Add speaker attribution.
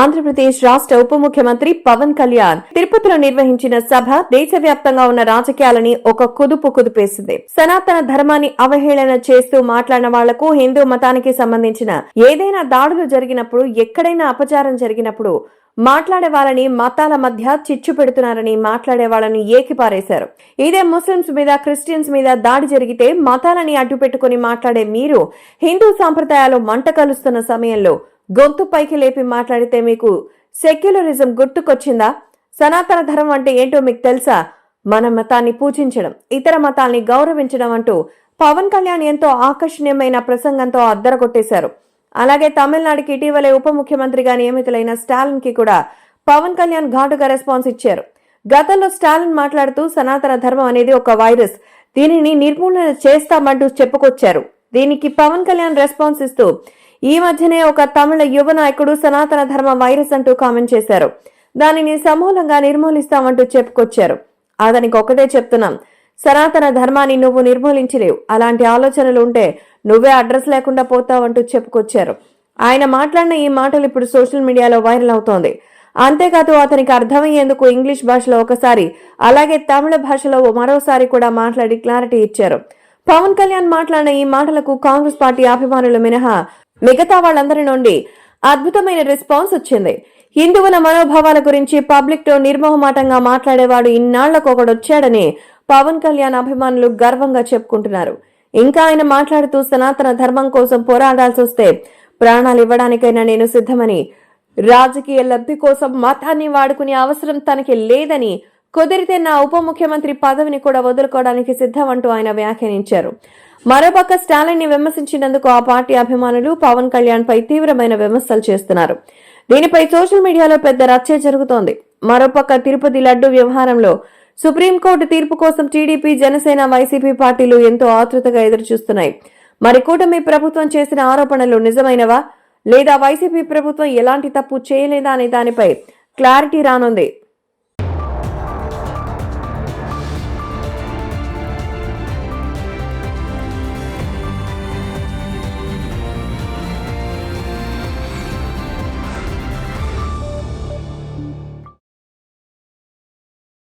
Speaker 1: ఆంధ్రప్రదేశ్ రాష్ట్ర ఉప ముఖ్యమంత్రి పవన్ కళ్యాణ్ తిరుపతిలో నిర్వహించిన సభ దేశవ్యాప్తంగా ఉన్న రాజకీయాలని ఒక కుదిపేసింది. సనాతన ధర్మాన్ని అవహేళన చేస్తూ మాట్లాడిన వాళ్లకు హిందూ మతానికి సంబంధించిన ఏదైనా దాడులు జరిగినప్పుడు, ఎక్కడైనా అపచారం జరిగినప్పుడు మాట్లాడే వాళ్ళని మతాల మధ్య చిచ్చు పెడుతున్నారని మాట్లాడే వాళ్ళని ఏకిపారేశారు. ఇదే ముస్లింస్ మీద, క్రిస్టియన్స్ మీద దాడి జరిగితే మతాలని అడ్డు పెట్టుకుని మాట్లాడే మీరు హిందూ సాంప్రదాయాలు మంట కలుస్తున్న సమయంలో గొంతు పైకి లేపి మాట్లాడితే మీకు సెక్యులరిజం గుర్తుకొచ్చిందా? సనాతన ధర్మం అంటే ఏంటో మీకు తెలుసా? మన మతాన్ని పూజించడం, ఇతర మతాల్ని గౌరవించడం అంటూ పవన్ కళ్యాణ్ ఎంతో ఆకర్షణీయమైన ప్రసంగంతో అద్దరగొట్టేశారు. అలాగే తమిళనాడుకి ఇటీవలే ఉప ముఖ్యమంత్రిగా నియమితులైన స్టాలిన్ కి కూడా పవన్ కళ్యాణ్ ఘాటుగా రెస్పాన్స్ ఇచ్చారు. గతంలో స్టాలిన్ మాట్లాడుతూ సనాతన ధర్మం అనేది ఒక వైరస్, దీనిని నిర్మూలన చేస్తామంటూ చెప్పుకొచ్చారు. దీనికి పవన్ కళ్యాణ్ రెస్పాన్స్ ఇస్తూ ఈ మధ్యనే ఒక తమిళ యువ నాయకుడు సనాతన ధర్మ వైరస్ అంటూ కామెంట్ చేశారు. దానిని సమూలంగా నిర్మూలిస్తామంటూ చెప్పుకొచ్చారు. అతనికి ఒకటే చెప్తున్నాం, సనాతన ధర్మాన్ని నువ్వు నిర్మూలించలేవు, అలాంటి ఆలోచనలు ఉంటే నువ్వే అడ్రస్ లేకుండా పోతావంటూ చెప్పుకొచ్చారు. ఆయన మాట్లాడిన ఈ మాటలు ఇప్పుడు సోషల్ మీడియాలో వైరల్ అవుతోంది. అంతేకాదు అతనికి అర్థమయ్యేందుకు ఇంగ్లీష్ భాషలో ఒకసారి, అలాగే తమిళ భాషలో మరోసారి కూడా మాట్లాడి క్లారిటీ ఇచ్చారు. పవన్ కళ్యాణ్ మాట్లాడిన ఈ మాటలకు కాంగ్రెస్ పార్టీ అభిమానులు మినహా మిగతా వాళ్ళందరి నుండి అద్భుతమైన రెస్పాన్స్ వచ్చింది. హిందువుల మనోభావాల గురించి పబ్లిక్ తో నిర్మోహమాటంగా మాట్లాడేవాడు ఇన్నాళ్లకు ఒకడొచ్చాడని పవన్ కళ్యాణ్ అభిమానులు గర్వంగా చెప్పుకుంటున్నారు. ఇంకా ఆయన మాట్లాడుతూ సనాతన ధర్మం కోసం పోరాడాల్సి వస్తే ప్రాణాలు ఇవ్వడానికైనా నేను సిద్ధమని, రాజకీయ లబ్ధి కోసం మతాన్ని వాడుకునే అవసరం తనకి లేదని, కుదిరితే నా ఉప ముఖ్యమంత్రి పదవిని కూడా వదులుకోవడానికి సిద్ధం అంటూ ఆయన వ్యాఖ్యానించారు. మరోపక్క స్టాలిన్ ని విమర్శించినందుకు ఆ పార్టీ అభిమానులు పవన్ కళ్యాణ్ పై తీవ్రమైన విమర్శలు చేస్తున్నారు. దీనిపై సోషల్ మీడియాలో పెద్ద రచ్చ జరుగుతోంది. మరోపక్క తిరుపతి లడ్డు వ్యవహారంలో సుప్రీంకోర్టు తీర్పు కోసం టీడీపీ, జనసేన, వైసీపీ పార్టీలు ఎంతో ఆతృతగా ఎదురుచూస్తున్నాయి. మరి కూటమి ప్రభుత్వం చేసిన ఆరోపణలు నిజమైనవా, లేదా వైసీపీ ప్రభుత్వం ఎలాంటి తప్పు చేయలేదా అనే దానిపై క్లారిటీ రానుంది.